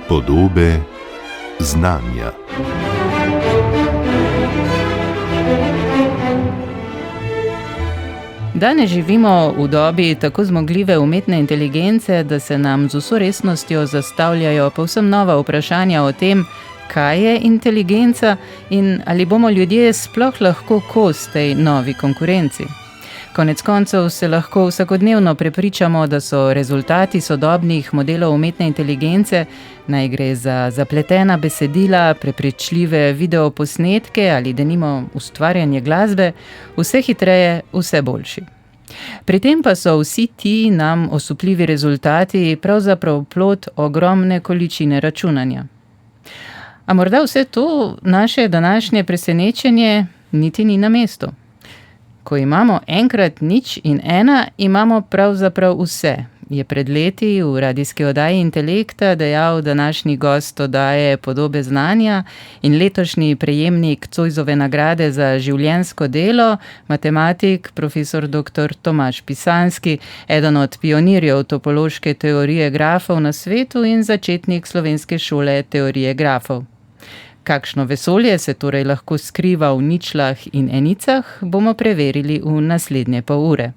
Podobe znanja. Danes živimo v dobi tako zmogljive umetne inteligence, da se nam z vso resnostjo zastavljajo povsem nova vprašanja o tem, kaj je inteligenca in ali bomo ljudje sploh lahko kos tej novi konkurenci. Konec koncev se lahko vsakodnevno prepričamo, da so rezultati sodobnih modelov umetne inteligence, naj gre za zapletena besedila, prepričljive videoposnetke ali denimo ustvarjanje glasbe, vse hitreje, vse boljši. Pri tem pa so vsi ti nam osupljivi rezultati pravzaprav plod ogromne količine računanja. A morda vse to naše današnje presenečenje niti ni na mestu. Ko imamo enkrat nič in ena, imamo pravzaprav vse, je pred leti v radijski oddaji Intelekta dejal današnji gost oddaje Podobe znanja in letošnji prejemnik Zoisove nagrade za življenjsko delo, matematik, profesor dr. Tomaž Pisanski, eden od pionirjev topološke teorije grafov na svetu in začetnik slovenske šole teorije grafov. Kakšno vesolje se torej lahko skriva v ničlah in enicah, bomo preverili v naslednje pol ure.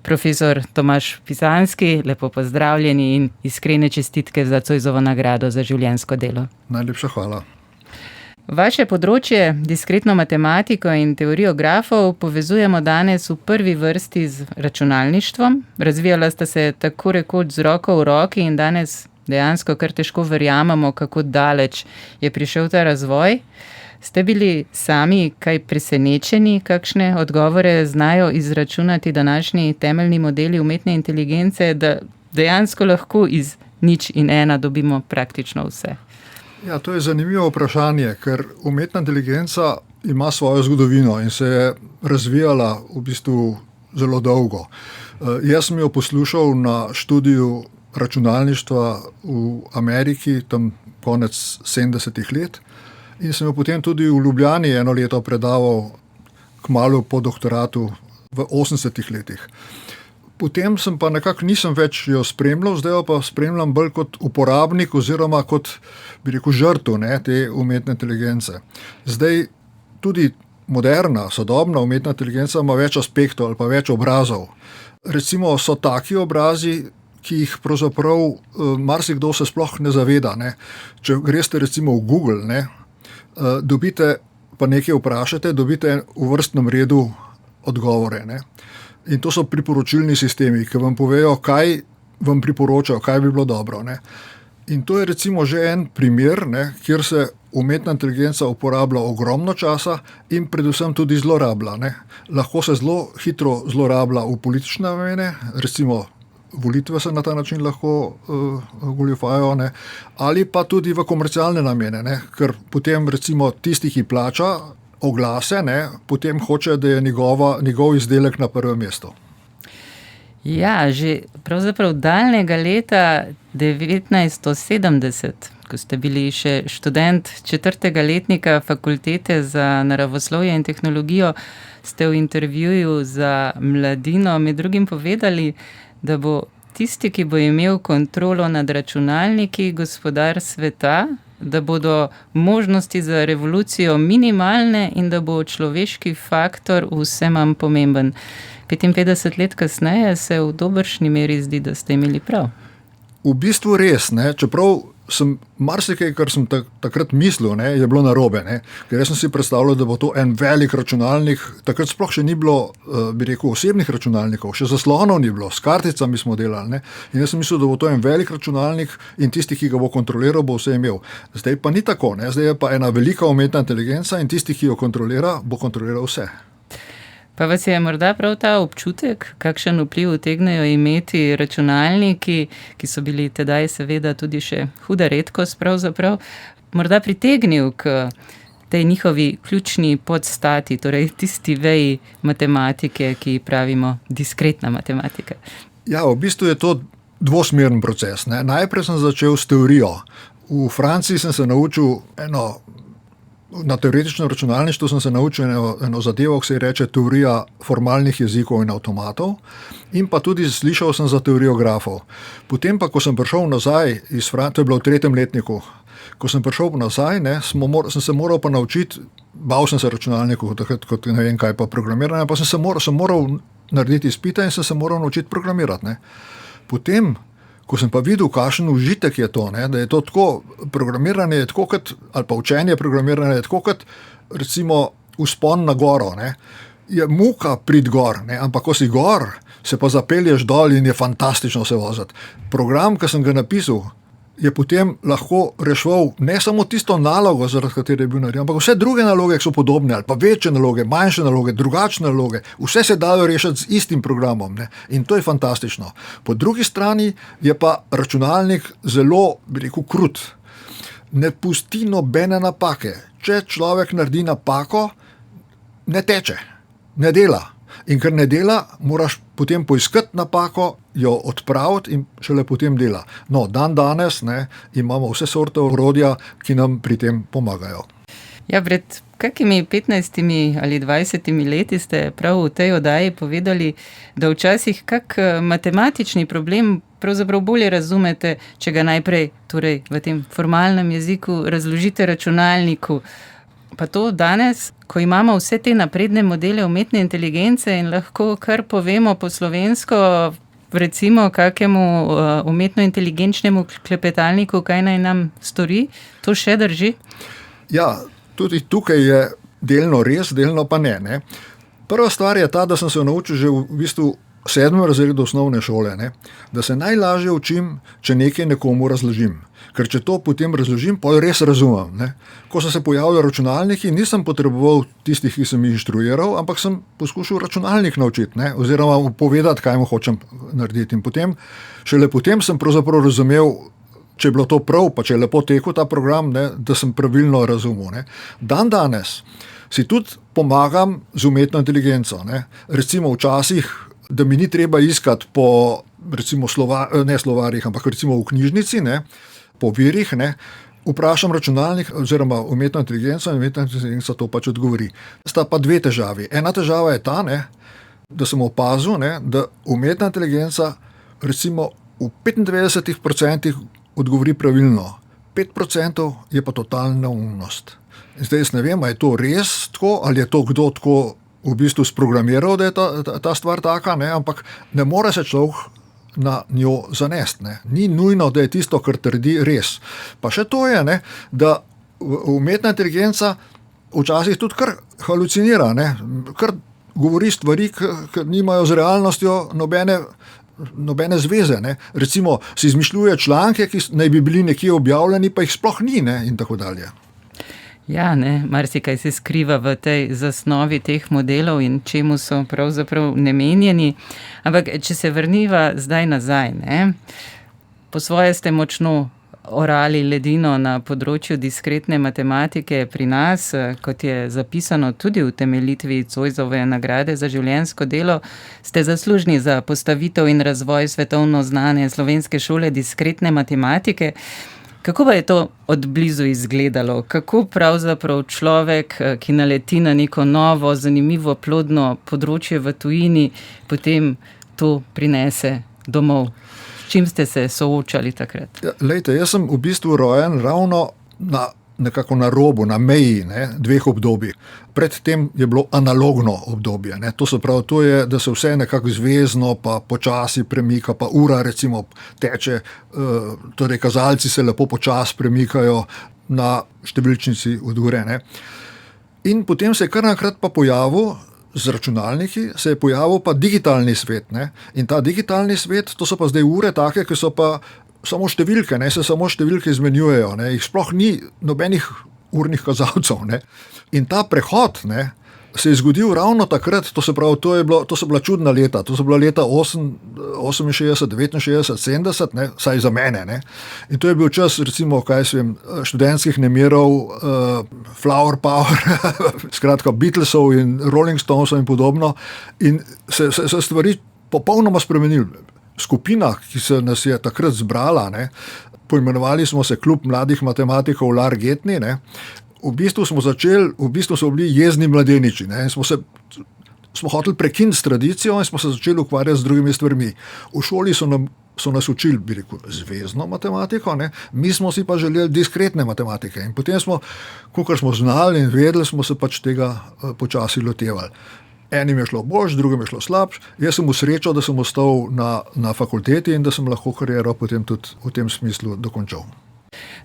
Profesor Tomaž Pisanski, lepo pozdravljeni in iskrene čestitke za Zoisovo nagrado za življenjsko delo. Najlepša hvala. Vaše področje, diskretno matematiko in teorijo grafov, povezujemo danes v prvi vrsti z računalništvom. Razvijala sta se tako rekoč z roko v roki in danes dejansko kar težko verjamemo, kako daleč je prišel ta razvoj. Ste bili sami kaj presenečeni, kakšne odgovore znajo izračunati današnji temeljni modeli umetne inteligence, da dejansko lahko iz nič in ena dobimo praktično vse? Ja, to je zanimivo vprašanje, ker umetna inteligenca ima svojo zgodovino in se je razvijala v bistvu zelo dolgo. Jaz sem jo poslušal na študiju računalništva v Ameriki, tam konec 70-ih let, in sem jo potem tudi v Ljubljani eno leto predaval kmalu po doktoratu v 80-ih letih. Potem sem pa nekako nisem več jo spremljal, zdaj jo pa spremljam bolj kot uporabnik oziroma kot, bi rekel, žrtev te umetne inteligence. Zdaj tudi moderna, sodobna umetna inteligenca ima več aspektov ali pa več obrazov. Recimo so taki obrazi, ki jih pravzaprav marsikdo se sploh ne zaveda. Če greste recimo v Google, dobite, pa nekaj vprašate, dobite v vrstnem redu odgovore. In to so priporočilni sistemi, ki vam povejo, kaj vam priporočajo, kaj bi bilo dobro. In to je recimo že en primer, kjer se umetna inteligenca uporablja ogromno časa in predvsem tudi zlorablja. Lahko se zelo hitro zlorablja v politične namene, recimo volitve se na ta način lahko goljufajo, ali pa tudi v komercialne namene, ker potem recimo tisti, ki plača oglase, potem hoče, da je njegov izdelek na prvem mestu. Ja, že pravzaprav daljnega leta 1970, ko ste bili še študent 4. letnika Fakultete za naravoslovje in tehnologijo, ste v intervjuju za Mladino med drugim povedali, da bo tisti, ki bo imel kontrolo nad računalniki, gospodar sveta, da bodo možnosti za revolucijo minimalne in da bo človeški faktor vse manj pomemben. 55 let kasneje se v dobršni meri zdi, da ste imeli prav. V bistvu res, čeprav sem marsikaj, kar sem takrat mislil, je bilo narobe. Ker jaz sem si predstavljal, da bo to en velik računalnik. Takrat sploh še ni bilo, bi rekel, osebnih računalnikov, še zaslonov ni bilo, s karticami smo delali. In jaz sem mislil, da bo to en velik računalnik in tisti, ki ga bo kontroliral, bo vse imel. Zdaj pa ni tako, zdaj je pa ena velika umetna inteligenca in tisti, ki jo kontrolira, bo kontroliral vse. Pa vas je morda prav ta občutek, kakšen vpliv utegnejo imeti računalniki, ki so bili tedaj seveda tudi še huda redkost pravzaprav, morda pritegnil k tej njihovi ključni podstati, torej tisti veji matematike, ki pravimo diskretna matematika? Ja, v bistvu je to dvosmeren proces. Najprej sem začel s teorijo. V Franciji sem se naučil eno Na teoretičnem računalništvu sem se naučil eno zadevo, ki se ji reče teorija formalnih jezikov in avtomatov, in pa tudi slišal sem za teorijo grafov. Potem pa, ko sem prišel nazaj to je bilo v 3. letniku, ko sem prišel nazaj, sem se moral pa naučiti, bal sem se računalnikov, kot ne vem kaj pa programiranje, pa sem moral narediti izpite in sem se moral naučiti programirati. Ne. Potem, ko sem pa videl, kakšen užitek je to, da je to tako, programiranje je tako kot, ali pa učenje programiranja je tako kot, recimo, vzpon na goro, je muka priti gor, ampak ko si gor, se pa zapelješ dol in je fantastično se voziti. Program, ki sem ga napisal, je potem lahko reševal ne samo tisto nalogo, zaradi katere je bil narejen, ampak vse druge naloge, ki so podobne, ali pa večje naloge, manjše naloge, drugačne naloge, vse se dajo rešiti z istim programom, in to je fantastično. Po drugi strani je pa računalnik zelo, bi rekel, krut. Ne pusti nobene napake. Če človek naredi napako, ne teče, ne dela. In ker ne dela, moraš potem poiskati napako, jo odpraviti in šele potem dela. No, danes imamo vse sorte orodja, ki nam pri tem pomagajo. Ja, pred kakimi 15 ali 20 leti ste prav v tej oddaji povedali, da včasih kak matematični problem pravzaprav bolje razumete, če ga najprej, torej v tem formalnem jeziku, razložite računalniku. Pa to danes, ko imamo vse te napredne modele umetne inteligence in lahko kar povemo po slovensko, recimo kakemu umetno-inteligenčnemu klepetalniku, kaj naj nam stori, to še drži? Ja, tudi tukaj je delno res, delno pa ne. Prva stvar je ta, da sem se naučil že v bistvu 7. razredu osnovne šole, da se najlažje učim, če nekaj nekomu razložim. Ker če to potem razložim, pa res razumem. Ko so se pojavili računalniki, nisem potreboval tistih, ki sem jih inštruiral, ampak sem poskušal računalnik naučiti, oziroma povedati, kaj mu hočem narediti. In šele potem sem pravzaprav razumel, če je bilo to prav, pa če je lepo tekel ta program, da sem pravilno razumel. Danes si tudi pomagam z umetno inteligenco. Recimo včasih, da mi ni treba iskati po, recimo, ne slovarjih, ampak recimo v knjižnici, po virih, vprašam računalnik oziroma umetno inteligenco in umetna inteligenca to pač odgovori. Sta pa dve težavi. Ena težava je ta, da sem opazil, da umetna inteligenca recimo v 95% odgovori pravilno, 5% je pa totalna neumnost. In zdaj jaz ne vem, ali je to res tako, ali je to kdo tako v bistvu sprogramiral, da je ta stvar taka, ampak ne more se človek na njo zanesti. Ni nujno, da je tisto, kar trdi, res. Pa še to je, da umetna inteligenca včasih tudi kar halucinira, kar govori stvari, ki nimajo z realnostjo nobene zveze. Recimo si izmišljuje članke, ki naj bi bili nekje objavljeni, pa jih sploh ni, in tako dalje. Ja, marsikaj se skriva v tej zasnovi teh modelov in čemu so pravzaprav namenjeni. Ampak, če se vrniva zdaj nazaj, po svoje ste močno orali ledino na področju diskretne matematike pri nas, kot je zapisano tudi v temeljitvi Zoisove nagrade za življenjsko delo, ste zaslužni za postavitev in razvoj svetovno znane slovenske šole diskretne matematike. Kako pa je to od blizu izgledalo? Kako pravzaprav človek, ki naleti na neko novo, zanimivo, plodno področje v tujini, potem to prinese domov? S čim ste se soočali takrat? Ja, lejte, jaz sem v bistvu rojen ravno nekako na robu, na meji dveh obdobij. Predtem je bilo analogno obdobje. To se pravi, to je, da se vse nekako zvezno, pa počasi premika, pa ura recimo teče, torej kazalci se lepo počasi premikajo na številčnici od ure. In potem se je kar naenkrat pa pojavil, z računalniki se je pojavil pa digitalni svet. In ta digitalni svet, to so pa zdaj ure take, ki so pa samo številke, se samo številke izmenjujejo, jih sploh ni nobenih urnih kazalcev. In ta prehod se je zgodil ravno takrat, to se pravi, to so bila čudna leta, to so bila leta 68, 69, 70, vsaj za mene. In to je bil čas, recimo, študentskih nemirov, Flower Power, skratka Beatlesov in Rolling Stonesov in podobno. In se stvari popolnoma spremenili. Skupina, ki se nas je takrat zbrala, poimenovali smo se Klub mladih matematikov Largetni, v bistvu smo bili jezni mladeniči, ne, in smo hoteli prekiniti s tradicijo in smo se začeli ukvarjati z drugimi stvarmi. V šoli so nas učili, bi rekel, zvezno matematiko, ne? Mi smo si pa želeli diskretne matematike in potem smo, kakor smo znali in vedeli, smo se pač tega počasi lotevali. Enim je šlo boljš, drugim je šlo slabš. Jaz sem v srečo, da sem ostal na fakulteti in da sem lahko kariero potem tudi v tem smislu dokončal.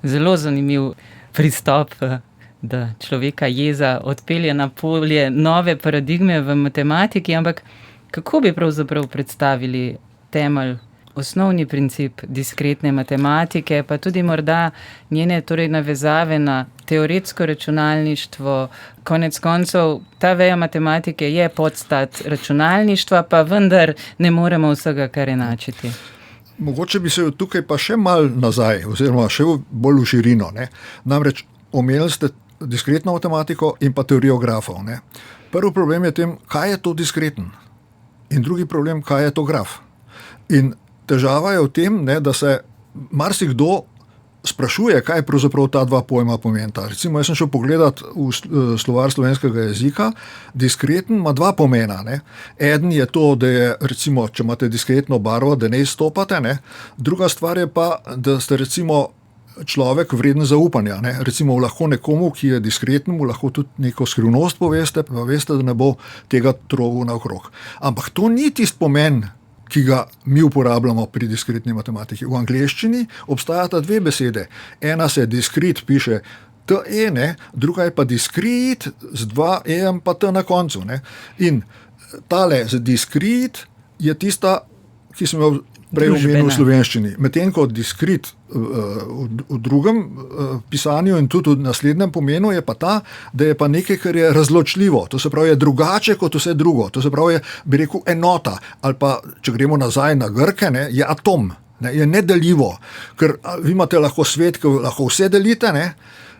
Zelo zanimiv pristop, da človeka jeza odpelje na polje nove paradigme v matematiki, ampak kako bi pravzaprav predstavili temelj, osnovni princip diskretne matematike, pa tudi morda njene torej navezave na teoretsko računalništvo. Konec koncev, ta veja matematike je podstat računalništva, pa vendar ne moremo vsega kar enačiti. Mogoče bi se tukaj pa še mal nazaj, oziroma še bolj v širino. Ne? Namreč omenili ste diskretno matematiko in pa teorijo grafov. Ne? Prvi problem je tem, kaj je to diskreten. In drugi problem, kaj je to graf. In težava je v tem, ne, da se marsikdo sprašuje, kaj pravzaprav ta dva pojma pomenita. Recimo, jaz sem šel pogledat v slovar slovenskega jezika, diskreten ima dva pomena. Ne. Eden je to, da je, recimo, če imate diskretno barvo, da ne izstopate, ne. Druga stvar je pa, da ste recimo človek vreden zaupanja. Ne. Recimo, lahko nekomu, ki je diskreten, mu lahko tudi neko skrivnost poveste, pa veste, da ne bo tega trovu naokrog. Ampak to ni tisti pomen, ki ga mi uporabljamo pri diskretni matematiki. V angleščini obstajata dve besede. Ena se diskret piše TE, ne, druga je pa diskret z dva E-jem pa T na koncu. Ne. In tale z diskret je tista, ki smo jo prej omenili v slovenščini. Medtem ko diskret v drugem pisanju in tudi v naslednjem pomenu je pa ta, da je pa nekaj, kar je razločljivo. To se pravi, je drugače kot vse drugo. To se pravi, bi rekel, enota. Ali pa, če gremo nazaj na Grke, ne, je atom. Ne, je nedeljivo. Ker vi imate lahko svet, ki lahko vse delite, ne,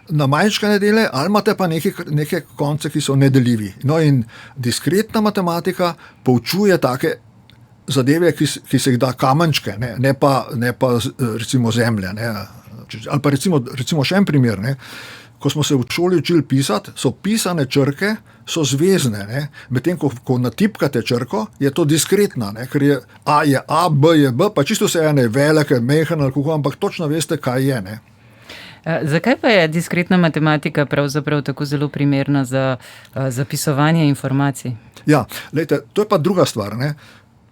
na manjškane dele, ali imate pa neke konce, ki so nedeljivi. No in diskretna matematika poučuje take zadeve, ki se jih da kamenčke, ne pa recimo zemlja. Ne. Ali pa recimo še en primer. Ne. Ko smo se v šoli učili pisati, so pisane črke, so zvezne. Ne. Medtem, ko natipkate črko, je to diskretna, ne, ker je A, B je B, pa čisto vse je velike, mehen ali kako, ampak točno veste, kaj je. Ne. Zakaj pa je diskretna matematika pravzaprav tako zelo primerna za zapisovanje informacij? Ja, lejte, to je pa druga stvar, ne.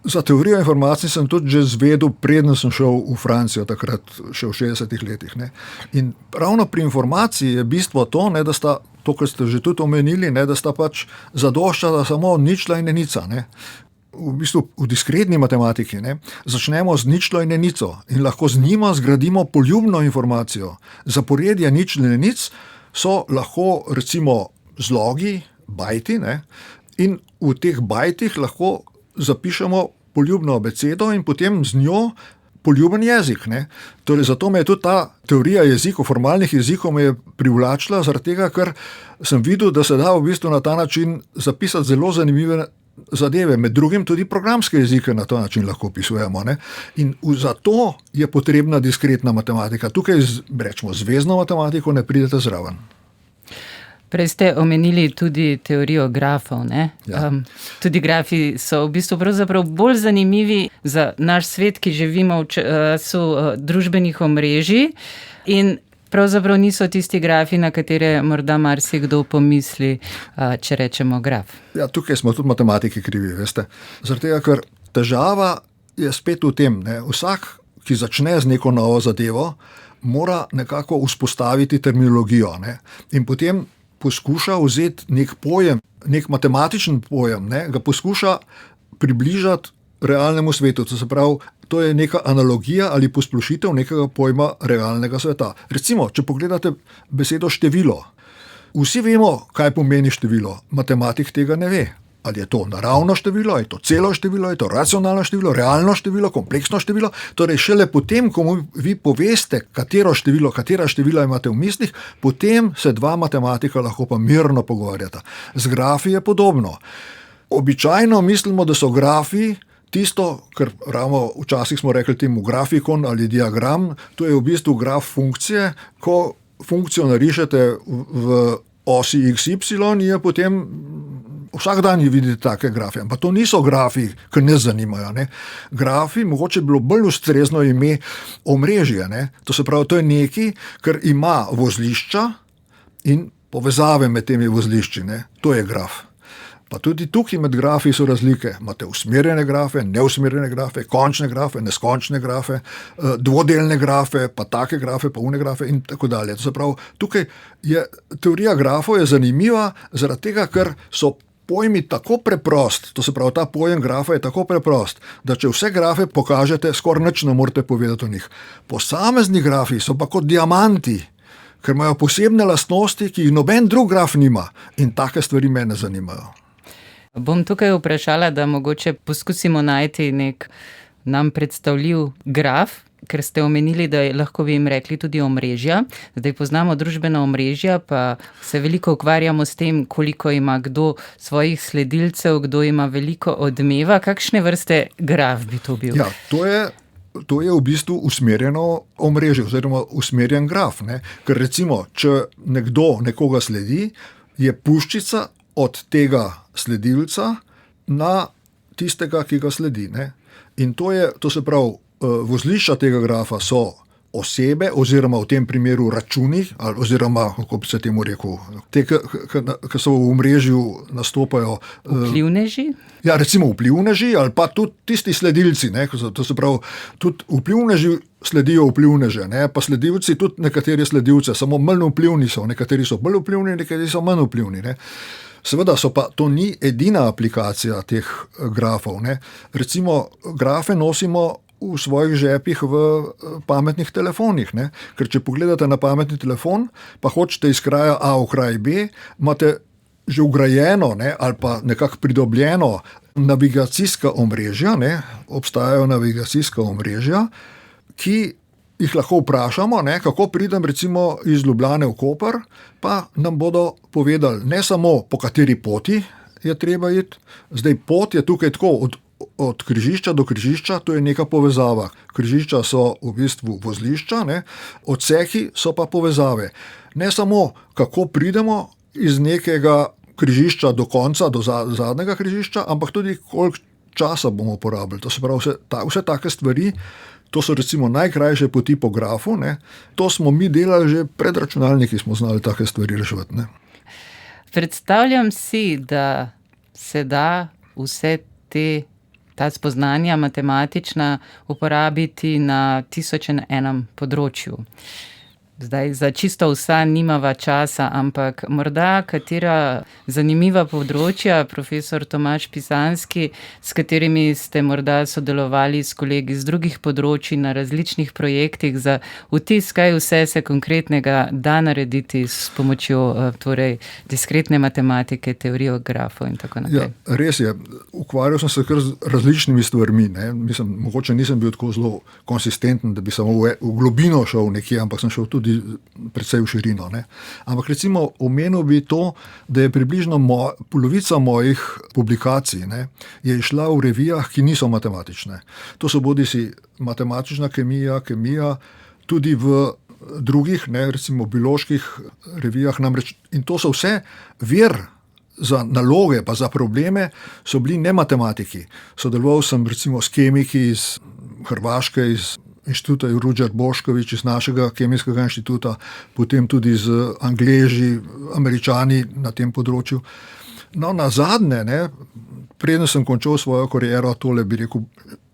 Za teorijo informacij sem tudi že zvedel, preden sem šel v Francijo, takrat še v 60-ih letih. Ne. In ravno pri informaciji je bistvo to, ne, da sta, to, kar ste že tudi omenili, ne, da sta pač zadoščala samo ničla in enica. Ne. V bistvu v diskretni matematiki ne, začnemo z ničlo in enico in lahko z njima zgradimo poljubno informacijo. Zaporedje ničl in enic so lahko recimo zlogi, bajti, ne, in v teh bajtih lahko zapišemo poljubno abecedo in potem z njo poljuben jezik. Ne. Torej, zato me je tudi ta teorija jezikov, formalnih jezikov me je privlačila, zaradi tega, ker sem videl, da se da v bistvu na ta način zapisati zelo zanimive zadeve, med drugim tudi programske jezike na ta način lahko opisujemo. Ne. In zato je potrebna diskretna matematika. Tukaj, rečemo, zvezno matematiko ne pridete zraven. Prej ste omenili tudi teorijo grafov. Ne? Ja. Tudi grafi so v bistvu pravzaprav bolj zanimivi za naš svet, ki živimo v času družbenih omrežij in pravzaprav niso tisti grafi, na katere morda marsikdo pomisli, če rečemo graf. Ja, tukaj smo tudi matematiki krivi, veste. Zaradi tega, ker težava je spet v tem, ne? Vsak, ki začne z neko novo zadevo, mora nekako vzpostaviti terminologijo. Ne? In potem poskuša vzeti nek pojem, nek matematičen pojem, ne, ga poskuša približati realnemu svetu. To se pravi, to je neka analogija ali posplošitev nekega pojma realnega sveta. Recimo, če pogledate besedo število, vsi vemo, kaj pomeni število, matematik tega ne ve. Ali je to naravno število, je to celo število, je to racionalno število, realno število, kompleksno število. Torej, šele potem, ko vi poveste, katera števila imate v mislih, potem se dva matematika lahko pa mirno pogovarjata. Z grafi je podobno. Običajno mislimo, da so grafi tisto, kar ravno včasih smo rekli temu grafikon ali diagram, to je v bistvu graf funkcije, ko funkcijo narišete v osi XY, je potem vsak dan vidite take grafe. Ampak to niso grafi, ki ne zanimajo. Ne. Grafi, mogoče bilo bolj ustrezno ime omrežje. Ne. To se pravi, to je nekaj, kar ima vozlišča in povezave med temi vozlišči. Ne. To je graf. Pa tudi tukaj med grafi so razlike. Imate usmerjene grafe, neusmerjene grafe, končne grafe, neskončne grafe, dvodelne grafe, pa take grafe, pa une grafe in tako dalje. To se pravi, tukaj je teorija grafov je zanimiva zaradi tega, ker so pojmi tako preprost, to se pravi, ta pojem grafa je tako preprost, da če vse grafe pokažete, skoraj nič ne morete povedati o njih. Posamezni grafi so pa kot diamanti, ker imajo posebne lastnosti, ki jih noben drug graf nima, in take stvari mene zanimajo. Bom tukaj vprašala, da mogoče poskusimo najti nek nam predstavljiv graf, ker ste omenili, da lahko bi jim rekli tudi omrežja. Zdaj poznamo družbena omrežja, pa se veliko ukvarjamo s tem, koliko ima kdo svojih sledilcev, kdo ima veliko odmeva. Kakšne vrste graf bi to bil? Ja, to je v bistvu usmerjeno omrežje, oziroma usmerjen graf. Ne? Ker recimo, če nekdo nekoga sledi, je puščica od tega sledilca na tistega, ki ga sledi. Ne? In to se pravi, vozlišča tega grafa so osebe, oziroma v tem primeru računi, oziroma, kako bi se temu rekel, te, ki so v omrežju nastopajo. Vplivneži? Ja, recimo vplivneži, ali pa tudi tisti sledilci. Ne? To se pravi, tudi vplivneži sledijo vplivneže, ne? Pa sledilci tudi nekateri sledilce, samo manj vplivni so, nekateri so bolj vplivni, nekateri so manj vplivni. Ne? Seveda to ni edina aplikacija teh grafov. Ne? Recimo, grafe nosimo v svojih žepih v pametnih telefonih. Ne? Ker če pogledate na pametni telefon, pa hočete iz kraja A v kraj B, imate že vgrajeno, ne, ali pa nekako pridobljeno navigacijska omrežja. Ne? Obstajajo navigacijska omrežja, ki jih lahko vprašamo, ne, kako pridem recimo iz Ljubljane v Koper, pa nam bodo povedali ne samo po kateri poti je treba iti. Zdaj pot je tukaj tako od križišča do križišča, to je neka povezava. Križišča so v bistvu vozlišča, ne, odseki so pa povezave. Ne samo kako pridemo iz nekega križišča do konca, do zadnjega križišča, ampak tudi koliko časa bomo porabili. To se pravi, vse take stvari. To so recimo najkrajše poti po grafu. Ne. To smo mi delali že pred računalniki, smo znali take stvari reševati. Ne. Predstavljam si, da se da vse ta spoznanja matematična uporabiti na 1001 področju. Zdaj za čisto vsa nimava časa, ampak morda katera zanimiva področja, profesor Tomaž Pisanski, s katerimi ste morda sodelovali s kolegi z drugih področij na različnih projektih za vtis, kaj vse se konkretnega da narediti s pomočjo diskretne matematike, teorijo grafov in tako naprej. Ja, res je. Ukvarjal sem se kar z različnimi stvarmi. Ne. Mogoče nisem bil tako zelo konsistenten, da bi samo v globino šel nekje, ampak sem šel tudi predvsej v širino. Ne. Ampak recimo omenil bi to, da je približno polovica mojih publikacij je išla v revijah, ki niso matematične. To so bodisi matematična kemija, tudi v drugih, recimo bioloških revijah namreč. In to so vse vir za naloge pa za probleme so bili ne matematiki. Sodeloval sem recimo s kemiki iz Hrvaške, iz inštituta Ruđer Bošković, iz našega kemijskega inštituta, potem tudi z Angleži, Američani na tem področju. No, na zadnje, preden sem končal svojo kariero, tole bi rekel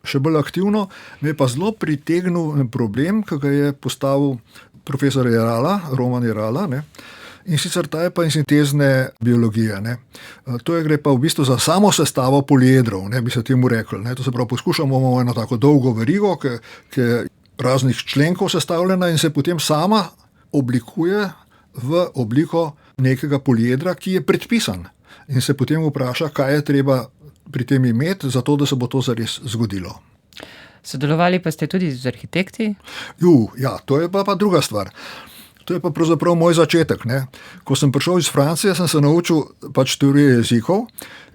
še bolj aktivno, me je pa zelo pritegnil problem, ki ga je postavil profesor Roman Jerala, in sicer ta je pa iz sintezne biologije. To gre pa v bistvu za samo sestavo poliedrov, bi se temu rekli. To se pravi, poskušamo eno tako dolgo verigo, ki je raznih členkov sestavljena in se potem sama oblikuje v obliko nekega poliedra, ki je predpisan. In se potem vpraša, kaj je treba pri tem imeti, zato da se bo to zares zgodilo. Sodelovali pa ste tudi z arhitekti? Ja, to je pa druga stvar. To je pa pravzaprav moj začetek. Ne. Ko sem prišel iz Francije, sem se naučil pač teorije jezikov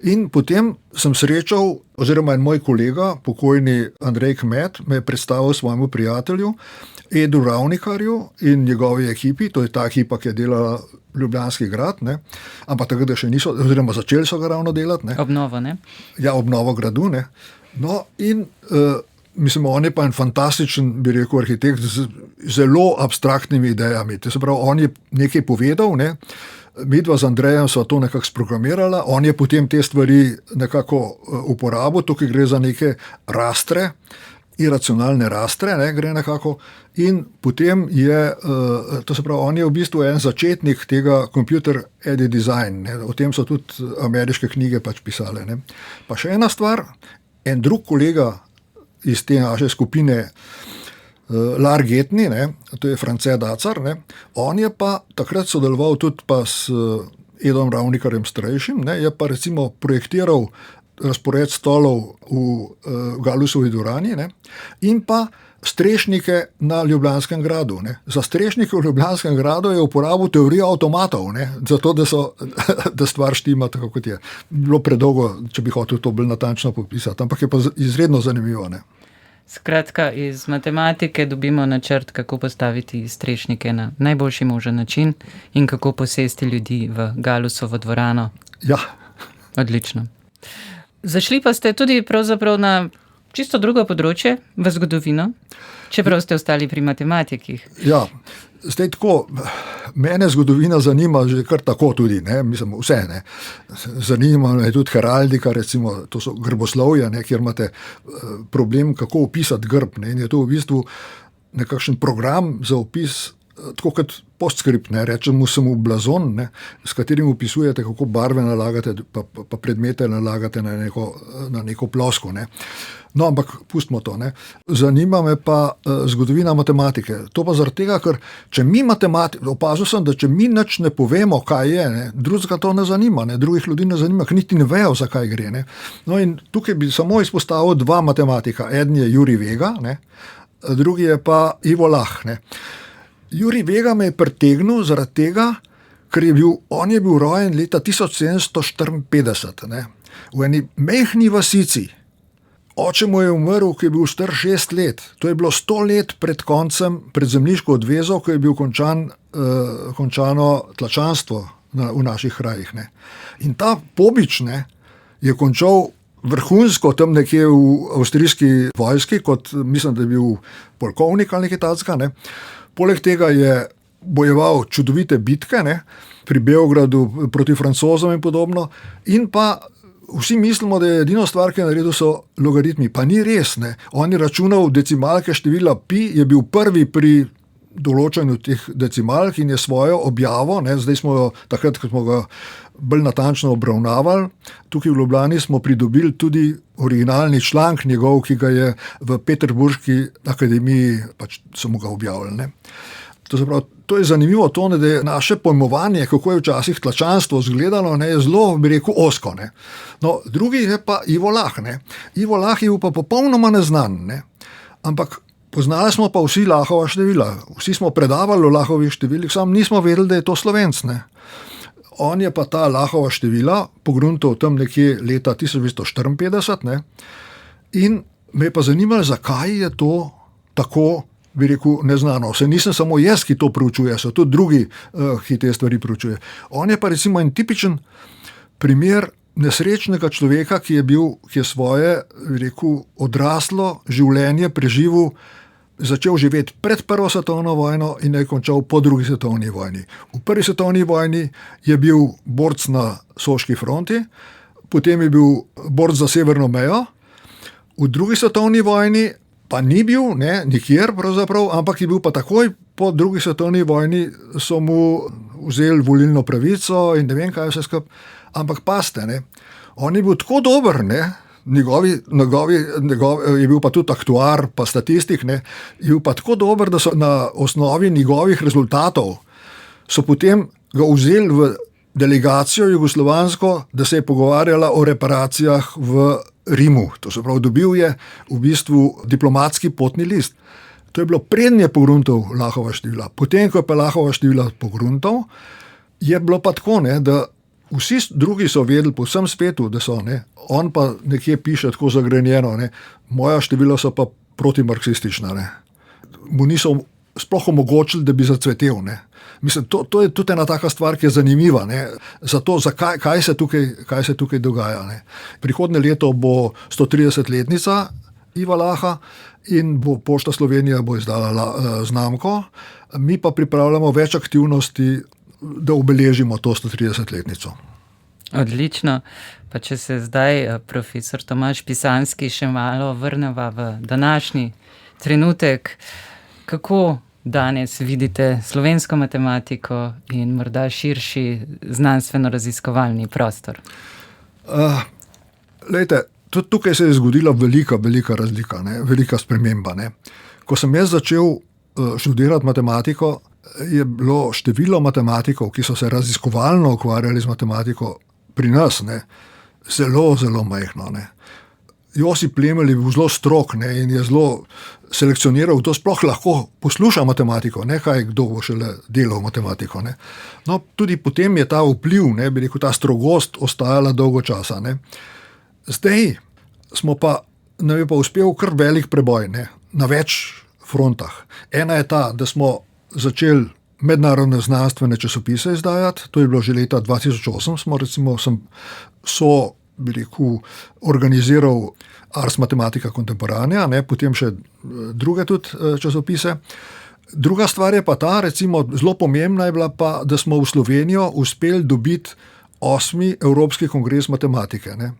in potem sem srečal, oziroma en moj kolega, pokojni Andrej Kmet, me je predstavil svojemu prijatelju Edu Ravnikarju in njegovi ekipi, to je ta ekipa, ki je delala Ljubljanski grad, ne. Ampak takrat še niso, oziroma začeli so ga ravno delati. Ne. Obnovo, ne? Ja, obnovo gradu. Ne. No in mislim, on je pa en fantastičen, bi rekel, arhitekt z zelo abstraktnimi idejami. To se pravi, on je nekaj povedal, ne? Midva z Andrejem sva to nekako sprogramirala, on je potem te stvari nekako uporabil, tukaj gre za neke rastre, iracionalne rastre, ne, gre nekako, in potem je, to se pravi, on je v bistvu en začetnik tega computer aided design, ne, o tem so tudi ameriške knjige pač pisale. Ne. Pa še ena stvar, en drug kolega iz te naše skupine, Lar Getni, ne, to je France Dacar, ne, on je pa takrat sodeloval tudi pa s Edom Ravnikarjem starejšim, ne, je pa recimo projektiral razpored stolov v Galusovi dvorani, ne, in pa strešnike na Ljubljanskem gradu. Ne. Za strešnike v Ljubljanskem gradu je uporabil teorijo avtomatov, ne, zato da stvar štima tako, kot je. Bilo predolgo, če bi hotel to bolj natančno popisati, ampak je pa izredno zanimivo. Ne. Skratka, iz matematike dobimo načrt, kako postaviti strešnike na najboljši možen način in kako posesti ljudi v Galusovo dvorano. Ja. Odlično. Zašli pa ste tudi pravzaprav na čisto drugo področje, v zgodovino, čeprav ste ostali pri matematikih. Ja, zdaj tako, mene zgodovina zanima že kar tako tudi, ne, mislim, vse, ne. Zanima me tudi heraldika, recimo, to so grboslovja, ne, kjer imate problem, kako opisati grb, ne, in je to v bistvu nekakšen program za opis, tako kot postskript, ne, rečemo samo blazon, ne, s katerim opisujete, kako barve nalagate, pa predmete nalagate na neko plosko, ne. No, ampak pustimo to, ne. Zanima me pa zgodovina matematike. To pa zaradi tega, ker če mi opazil sem, da če mi nič ne povemo, kaj je, ne, drugega to ne zanima, ne, drugih ljudi ne zanima, ker niti ne vejo, za kaj gre, ne. No in tukaj bi samo izpostavil dva matematika. Eden je Jurij Vega, ne, drugi je pa Ivo Lah, ne. Jurij Vega me je pritegnil zaradi tega, ker on je bil rojen leta 1754, ne, v eni majhni vasici. Oče mu je umrl, ko je bil star 6 let. To je bilo 100 let pred koncem, pred zemljiško odvezo, ko je bil končano tlačanstvo v naših krajih. Ne. In ta pobič, ne, je končal vrhunsko tam nekje v avstrijski vojski, kot mislim, da je bil polkovnik ali nekaj takega, ne. Poleg tega je bojeval čudovite bitke, ne, pri Beogradu proti Francozom in podobno, in pa vsi mislimo, da je edino stvar, ki je naredil, so logaritmi. Pa ni res, ne. On je računal decimalke števila pi, je bil prvi pri določanju teh decimalk in je svojo objavo, ne, zdaj smo jo, takrat, ko smo ga bolj natančno obravnavali, tukaj v Ljubljani smo pridobili tudi originalni članek njegov, ki ga je v Peterburški akademiji, pač so mu ga objavili. Ne. To je zanimivo to, da je naše pojmovanje, kako je včasih tlačanstvo izgledalo, ne, je zelo, bi rekel, ozko. Ne. No, drugi je pa Ivo Lah. Ne. Ivo Lah je pa popolnoma neznan, ne. Ampak poznali smo pa vsi Lahova števila. Vsi smo predavali o Lahovih številih, samo nismo vedeli, da je to Slovenc. Ne. On je pa ta Lahova števila pogruntal tam nekje leta 1954, ne, in me je pa zanimalo, zakaj je to tako, bi rekel, neznano. Se nisem samo jaz, ki to proučuje, so tudi drugi, ki te stvari proučuje. On je pa recimo en tipičen primer nesrečnega človeka, ki je svoje, bi rekel, odraslo življenje preživel, začel živeti pred Prvo svetovno vojno in je končal po Drugi svetovni vojni. V Prvi svetovni vojni je bil borec na Soški fronti, potem je bil borec za severno mejo, v Drugi svetovni vojni pa ni bil, ne, nikjer pravzaprav, ampak je bil pa takoj po Drugi svetovni vojni, so mu vzeli volilno pravico in ne vem, kaj vse skupaj. Ampak paste, ne, on je bil tako dober, ne, je bil pa tudi aktuar, pa statistik, ne, je bil pa tako dober, da so na osnovi njegovih rezultatov so potem ga vzeli v delegacijo jugoslovansko, da se je pogovarjala o reparacijah v Rimu. To se pravi, dobil je v bistvu diplomatski potni list. To je bilo preden je pogruntal Lahova števila. Potem, ko je pa Lahova števila pogruntal, je bilo pa tako, ne, da vsi drugi so vedeli po vsem svetu, da so, ne, on pa nekje piše tako zagrenjeno, ne, moja števila so pa protimarksistična. Ne. Mu niso sploh omogočili, da bi zacvetel. Ne. Mislim, to je tudi ena taka stvar, ki je zanimiva. Zato, kaj se tukaj dogaja. Ne. Prihodnje leto bo 130-letnica Iva Laha in bo Pošta Slovenija bo izdala znamko. Mi pa pripravljamo več aktivnosti, da obeležimo to 130-letnico. Odlično. Pa če se zdaj, profesor Tomaž Pisanski, še malo vrneva v današnji trenutek, kako danes vidite slovensko matematiko in morda širši znanstveno-raziskovalni prostor? Lejte, tudi tukaj se je zgodila velika razlika, ne? Velika sprememba. Ne? Ko sem jaz začel študirati matematiko, je bilo število matematikov, ki so se raziskovalno ukvarjali z matematiko pri nas, ne? Zelo majhno. Ne? Josip Plemelj je bil zelo strog, ne, in je zelo selekcioniral, kdo sploh lahko posluša matematiko, ne kaj kdo bo šele delal matematiko. Ne. No, tudi potem je ta vpliv, ne, bi rekel, ta strogost ostajala dolgo časa. Ne. Zdaj smo pa, nam je pa uspel kar velik preboj, ne, na več frontah. Ena je ta, da smo začeli mednarodne znanstvene časopise izdajati, to je bilo že leta 2008, bi rekel, organiziral Ars Mathematica Contemporanea, ne, potem še druge tudi časopise. Druga stvar je pa ta, recimo, zelo pomembna je bila pa, da smo v Slovenijo uspeli dobiti 8. Evropski kongres matematike. Ne.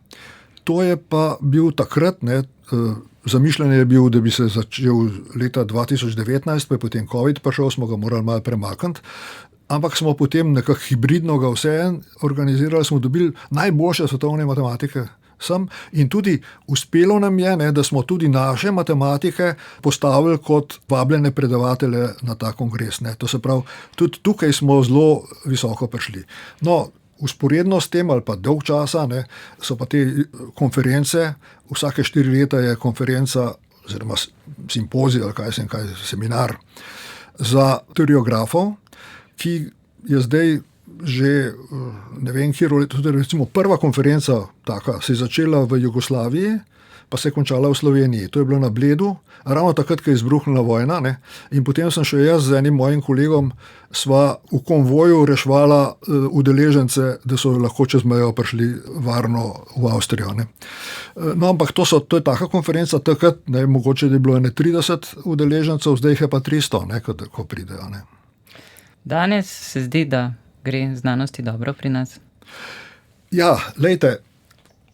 To je pa bil takrat, ne, zamišljanje je bil, da bi se začel leta 2019, pa je potem COVID prišel, smo ga morali malo premakniti. Ampak smo potem nekako hibridno ga vseeno organizirali, smo dobili najboljše svetovne matematike sem in tudi uspelo nam je, ne, da smo tudi naše matematike postavili kot vabljene predavatelje na ta kongres. Ne. To se pravi, tudi tukaj smo zelo visoko prišli. No, usporedno s tem ali pa dolg časa, ne, so pa te konference, vsake 4 leta je konferenca oziroma simpozij ali seminar za teoriografov, ki je zdaj že, ne vem, tudi recimo prva konferenca taka se je začela v Jugoslaviji, pa se je končala v Sloveniji. To je bilo na Bledu, ravno takrat, ko je izbruhnila vojna, ne? In potem sem še jaz z enim mojim kolegom sva v konvoju rešvala udeležence, da so lahko čez mejo prišli varno v Avstrijo. Ne? No, ampak to je taka konferenca, takrat, ne, mogoče je bilo 30 udeležencev, zdaj jih je pa 300, ne, ko pridejo. Ne? Danes se zdi, da gre znanosti dobro pri nas? Ja, lejte,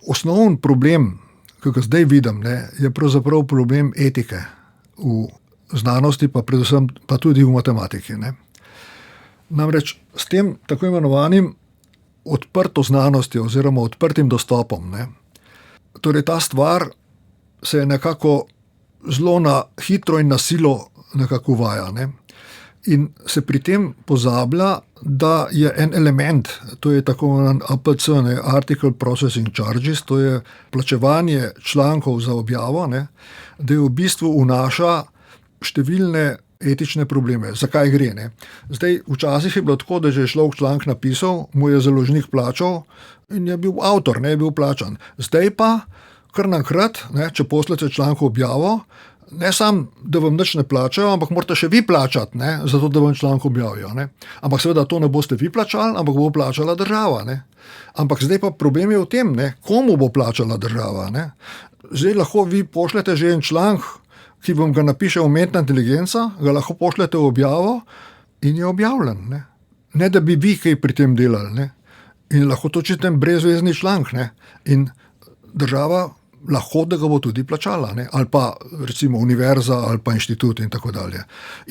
osnovni problem, ki ga zdaj vidim, ne, je pravzaprav problem etike v znanosti, pa predvsem pa tudi v matematiki. Ne. Namreč s tem tako imenovanim odprto znanostjo oziroma odprtim dostopom, ne, torej ta stvar se je nekako zelo na hitro in na silo nekako uvaja. Ne. In se pri tem pozablja, da je en element, to je tako imenovan APC, ne, Article Processing Charges, to je plačevanje člankov za objavo, ne, da je v bistvu vnaša številne etične probleme. Zakaj gre? Ne? Zdaj, včasih je bilo tako, da že je človek članek napisal, mu je založnik plačal in je bil avtor, ne je bil plačan. Zdaj pa, kar naenkrat, če pošljete članek v objavo, ne samo, da vam nič ne plačajo, ampak morate še vi plačati, ne, zato da vam članek objavijo. Ne. Ampak seveda to ne boste vi plačali, ampak bo plačala država. Ne. Ampak zdaj pa problem je v tem, ne, komu bo plačala država. Ne. Zdaj lahko vi pošljete že en članek, ki vam ga napiše umetna inteligenca, ga lahko pošljete v objavo in je objavljen. Ne da bi vi kaj pri tem delali. Ne. In lahko to čitam brezvezni članek. Ne. In država lahko, da ga bo tudi plačala, ne? Ali pa recimo univerza ali pa inštitut in tako dalje.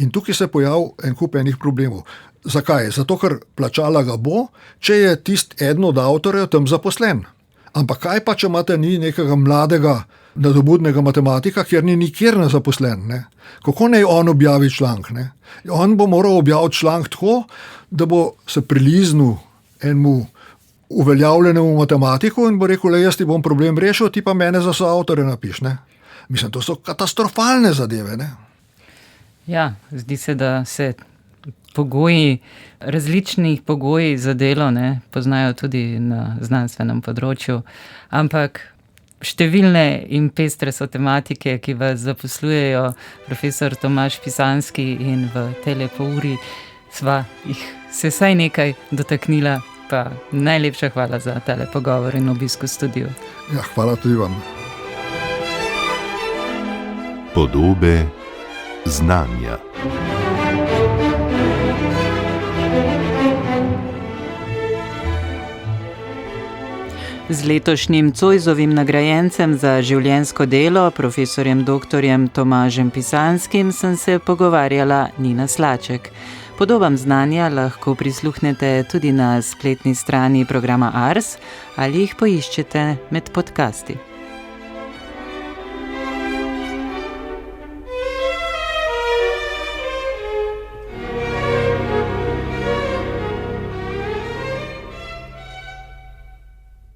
In tukaj se pojavil en kup enih problemov. Zakaj? Zato, ker plačala ga bo, če je eden od avtorjev tam zaposlen. Ampak kaj pa, če imate ni nekega mladega, nadobudnega matematika, kjer ni nikjer ne zaposlen? Ne? Kako naj on objavi članek? Ne? On bo moral objaviti članek tako, da bo se priliznil enemu uveljavljenemu matematiku in bo rekel, le jaz ti bom problem rešil, ti pa mene za soavtore napiš. Ne? Mislim, to so katastrofalne zadeve. Ne? Ja, zdi se, da se različnih pogoji za delo poznajo tudi na znanstvenem področju, ampak številne in pestre so tematike, ki vas zaposlujejo. Profesor Tomaž Pisanski, in v tejle pol uri sva jih se vsaj nekaj dotaknila, pa najlepša hvala za tale pogovor in obisk v studiu. Ja, hvala tudi vam. Podobe znanja. Z letošnjim Zoisovim nagrajencem za življenjsko delo, profesorjem dr. Tomažem Pisanskim, sem se pogovarjala Nina Slaček. Podobam znanja lahko prisluhnete tudi na spletni strani programa Ars ali jih poiščete med podcasti.